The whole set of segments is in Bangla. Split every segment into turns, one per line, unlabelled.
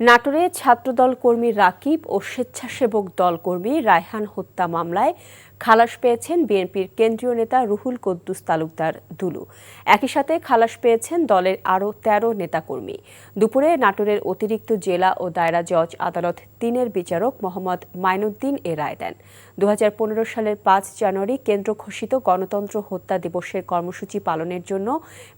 নাটোরে ছাত্রদল কর্মী রাকিব ও স্বেচ্ছাসেবক দল কর্মী রায়হান হত্যা মামলায় খালাস পেয়েছেন বিএনপির কেন্দ্রীয় নেতা রুহুল কুদ্দুস তালুকদার দুলু। একই সাথে খালাস পেয়েছেন দলের আরও ১৩ নেতাকর্মী। দুপুরে নাটোরের অতিরিক্ত জেলা ও দায়রা জজ আদালত ৩-এর বিচারক মোহাম্মদ মাইনুদ্দিন এ রায় দেন। ২০১৫ সালের ৫ জানুয়ারি কেন্দ্র ঘোষিত গণতন্ত্র হত্যা দিবসের কর্মসূচি পালনের জন্য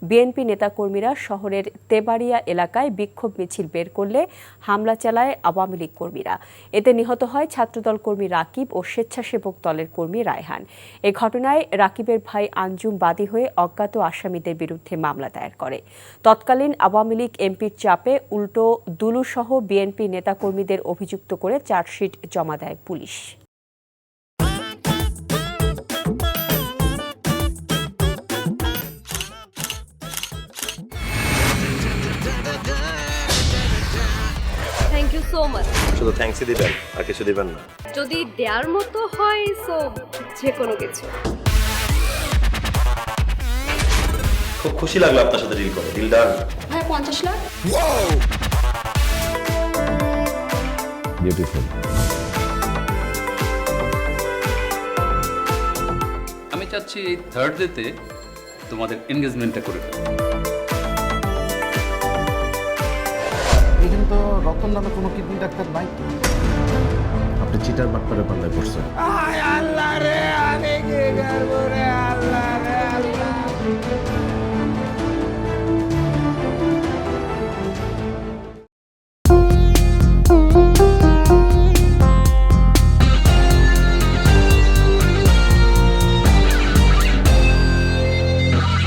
বিএনপি নেতাকর্মীরা শহরের তেবাড়িয়া এলাকায় বিক্ষোভ মিছিল বের করলে হামলা চালায় আওয়ামী লীগ কর্মীরা। এতে নিহত হয় ছাত্রদল কর্মী রাকিব ও স্বেচ্ছাসেবক দলের কর্মী রায়হান। এ ঘটনায় রাকিবের ভাই আঞ্জুম বাদী হয়ে অজ্ঞাত আসামিদের বিরুদ্ধে মামলা দায়ের করে। তৎকালীন আওয়ামী লীগ এমপির চাপে উল্টো দুলুসহ বিএনপি নেতাকর্মীদের অভিযুক্ত করে চার্জশিট জমা দেয় পুলিশ।
Thank you so much.
শুধু থ্যাঙ্কসই দিবেন আর কিছু দিবেন না?
যদি দেওয়ার মতো হয় সো যে কোনো কিছু।
খুব খুশি লাগলো আপনার সাথে ডিল করে। Deal done.
হ্যাঁ 50 লাখ।
বিউটিফুল।
আমি চাচ্ছি এই থার্ড ডেতে তোমাদের এনগেজমেন্টটা করে দাও।
এখানে তো রতন নামে কোনো কিডনি ডাক্তার নাই। আপনি চিটার বাটপারে পাল্লায় পড়ছেন।
আল্লাহ রে, আমি কি করবো রে আল্লাহ রে আল্লাহ।